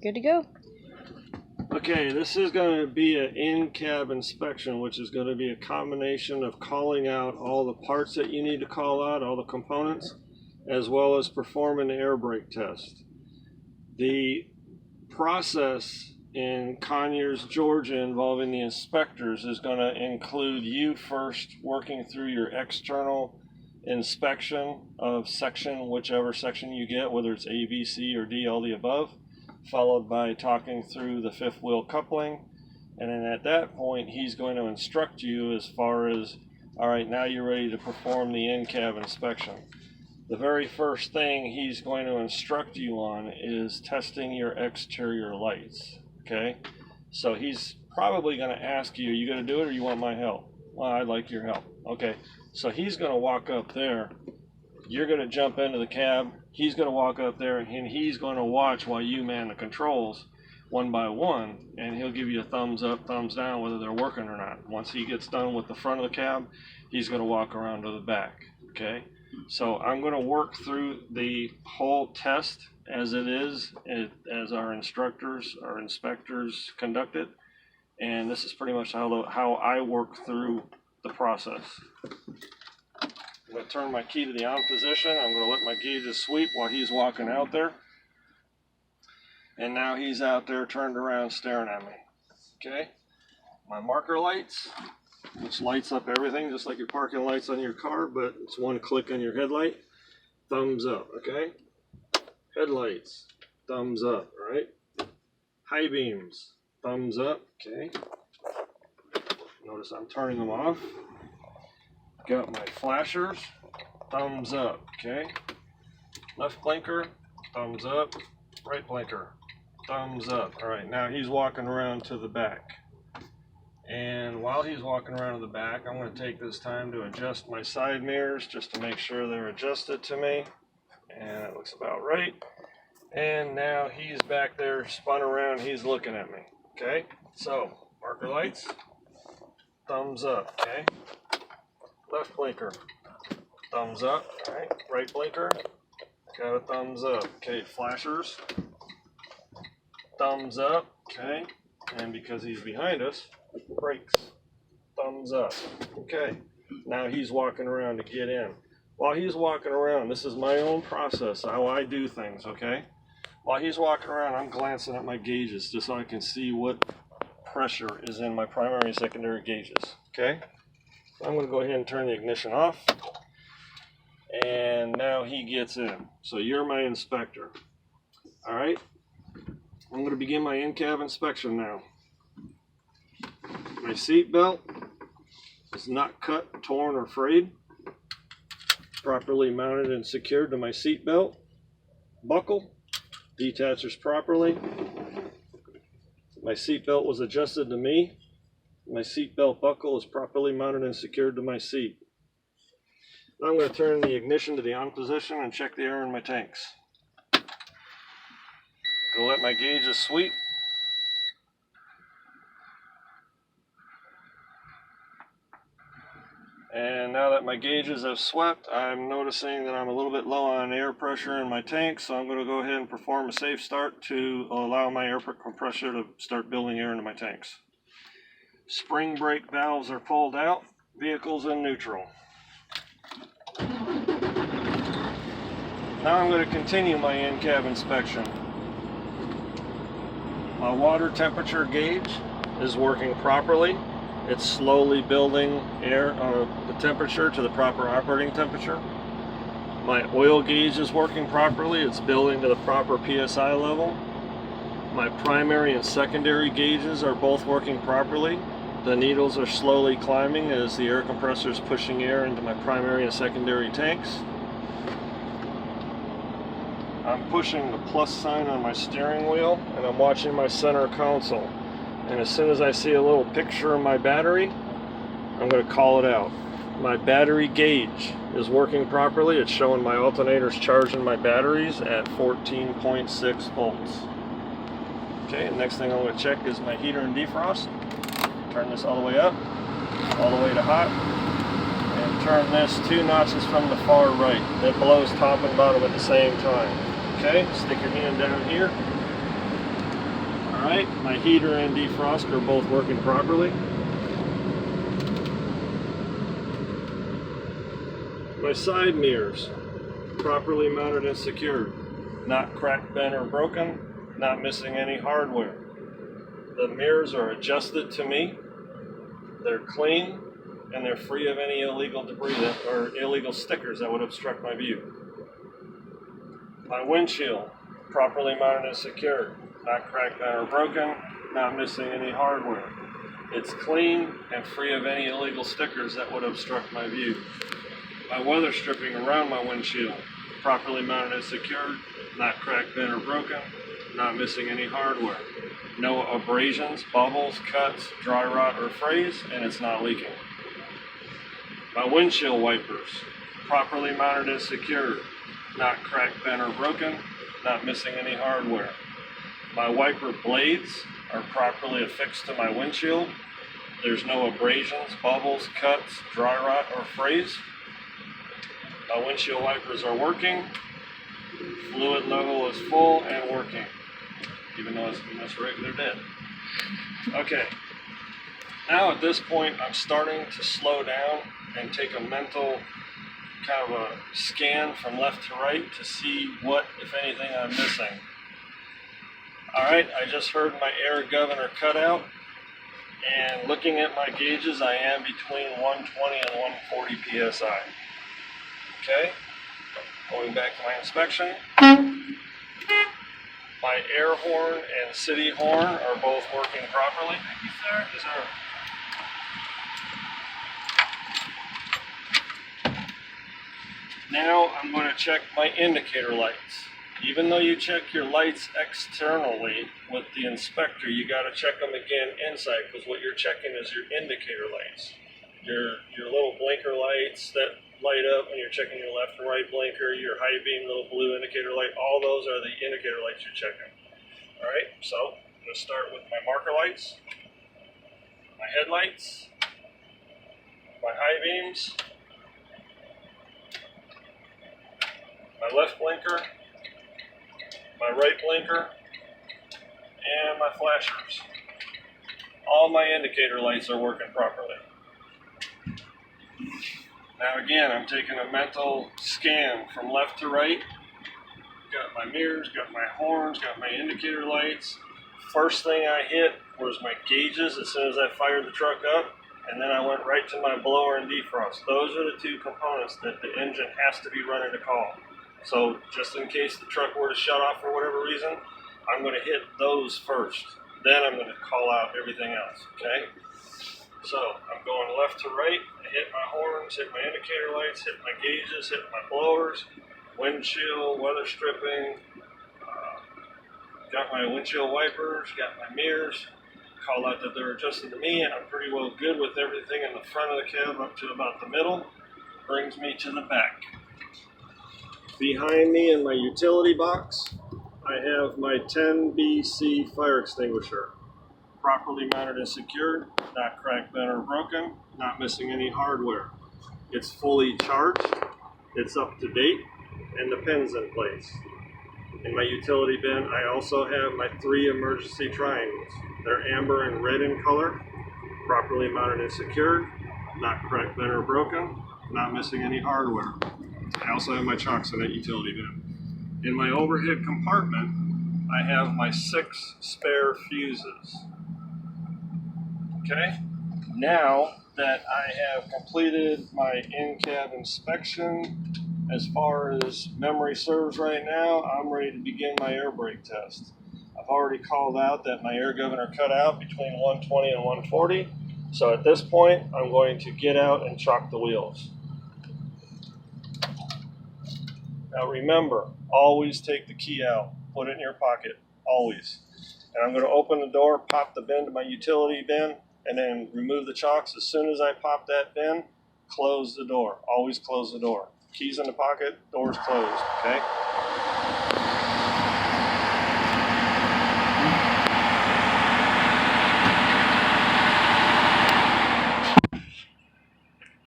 Good to go. Okay, this is going to be an in-cab inspection, which is going to be a combination of calling out all the parts that you need to call out, all the components, as well as performing an air brake test. The process in Conyers, Georgia, involving the inspectors is going to include you first working through your external inspection of whichever section you get, whether it's A, B, C, or D, all the above, followed by talking through the fifth wheel coupling. And then at that point, he's going to instruct you as far as, all right, now you're ready to perform the in-cab inspection. The very first thing he's going to instruct you on is testing your exterior lights, okay? So he's probably going to ask you, are you going to do it or you want my help? Well, I'd like your help. Okay, so he's going to walk up there. You're going to jump into the cab. He's going to walk up there and he's going to watch while you man the controls one by one, and he'll give you a thumbs up, thumbs down, whether they're working or not. Once he gets done with the front of the cab, he's going to walk around to the back, okay? So I'm going to work through the whole test as it is, as our instructors, our inspectors conduct it, and this is pretty much how I work through the process. I'm going to turn my key to the on position. I'm going to let my gauges sweep while he's walking out there. And now he's out there turned around staring at me. Okay? My marker lights, which lights up everything just like your parking lights on your car, but it's one click on your headlight. Thumbs up, okay? Headlights, thumbs up, right? High beams, thumbs up, okay? Notice I'm turning them off. Got my flashers, thumbs up, okay? Left blinker, thumbs up. Right blinker, thumbs up. All right, now he's walking around to the back. And while he's walking around to the back, I'm going to take this time to adjust my side mirrors just to make sure they're adjusted to me. And it looks about right. And now he's back there, spun around, he's looking at me. Okay, so marker lights, thumbs up, okay? Left blinker, thumbs up, all right? Right blinker, got a thumbs up. Okay, flashers, thumbs up, okay? And because he's behind us, brakes, thumbs up. Okay, now he's walking around to get in. While he's walking around, this is my own process, how I do things, okay? While he's walking around, I'm glancing at my gauges just so I can see what pressure is in my primary and secondary gauges, okay? So I'm going to go ahead and turn the ignition off. And now he gets in. So you're my inspector. All right. I'm going to begin my in-cab inspection now. My seat belt is not cut, torn, or frayed. Properly mounted and secured to my seat belt. Buckle detaches properly. My seat belt was adjusted to me. My seat belt buckle is properly mounted and secured to my seat. Now I'm going to turn the ignition to the on position and check the air in my tanks. Go let my gauges sweep. And now that my gauges have swept, I'm noticing that I'm a little bit low on air pressure in my tank, so I'm going to go ahead and perform a safe start to allow my air compressor to start building air into my tanks. Spring brake valves are pulled out, vehicle's in neutral. Now I'm going to continue my in-cab inspection. My water temperature gauge is working properly. It's slowly building air, the temperature to the proper operating temperature. My oil gauge is working properly. It's building to the proper PSI level. My primary and secondary gauges are both working properly. The needles are slowly climbing as the air compressor is pushing air into my primary and secondary tanks. I'm pushing the plus sign on my steering wheel and I'm watching my center console. And as soon as I see a little picture of my battery, I'm going to call it out. My battery gauge is working properly. It's showing my alternators charging my batteries at 14.6 volts. Okay, the next thing I'm going to check is my heater and defrost. Turn this all the way up, all the way to hot, and turn this 2 notches from the far right. That blows top and bottom at the same time. Okay, stick your hand down here, Alright, my heater and defrost are both working properly. My side mirrors, properly mounted and secured. Not cracked, bent, or broken, not missing any hardware. The mirrors are adjusted to me, they're clean, and they're free of any illegal debris or illegal stickers that would obstruct my view. My windshield, properly mounted and secured, not cracked, bent, or broken, not missing any hardware. It's clean and free of any illegal stickers that would obstruct my view. My weather stripping around my windshield, properly mounted and secured, not cracked, bent, or broken, not missing any hardware. No abrasions, bubbles, cuts, dry rot, or frays, and it's not leaking. My windshield wipers, properly mounted and secured, not cracked, bent, or broken, not missing any hardware. My wiper blades are properly affixed to my windshield. There's no abrasions, bubbles, cuts, dry rot, or frays. My windshield wipers are working. Fluid level is full and working, even though it's regular dead. Okay, now at this point I'm starting to slow down and take a mental kind of a scan from left to right to see what, if anything, I'm missing. Alright, I just heard my air governor cut out, and looking at my gauges, I am between 120 and 140 psi. Okay, going back to my inspection. My air horn and city horn are both working properly. Thank you, sir. Yes, sir. Now I'm going to check my indicator lights. Even though you check your lights externally with the inspector, you got to check them again inside, because what you're checking is your indicator lights. Your little blinker lights that light up when you're checking your left and right blinker, your high beam little blue indicator light, all those are the indicator lights you're checking. Alright, so I'm going to start with my marker lights, my headlights, my high beams, my left blinker, my right blinker, and my flashers. All my indicator lights are working properly. Now again, I'm taking a mental scan from left to right. Got my mirrors, got my horns, got my indicator lights. First thing I hit was my gauges as soon as I fired the truck up, and then I went right to my blower and defrost. Those are the two components that the engine has to be running to call. So just in case the truck were to shut off for whatever reason, I'm going to hit those first. Then I'm going to call out everything else, okay? So I'm going left to right, I hit my horns, hit my indicator lights, hit my gauges, hit my blowers, windshield, weather stripping, got my windshield wipers, got my mirrors, call out that they're adjusted to me, and I'm pretty well good with everything in the front of the cab up to about the middle. Brings me to the back. Behind me in my utility box, I have my 10BC fire extinguisher. Properly mounted and secured, not cracked, bent, or broken, not missing any hardware. It's fully charged, it's up to date, and the pin's in place. In my utility bin, I also have my 3 emergency triangles. They're amber and red in color, properly mounted and secured, not cracked, bent, or broken, not missing any hardware. I also have my chocks in that utility bin. In my overhead compartment, I have my 6 spare fuses. Okay, now that I have completed my in-cab inspection, as far as memory serves right now, I'm ready to begin my air brake test. I've already called out that my air governor cut out between 120 and 140, so at this point I'm going to get out and chock the wheels. Now remember, always take the key out, put it in your pocket, always. And I'm going to open the door, pop the bin to my utility bin, and then remove the chocks. As soon as I pop that bin, close the door. Always close the door. Keys in the pocket, doors closed, okay?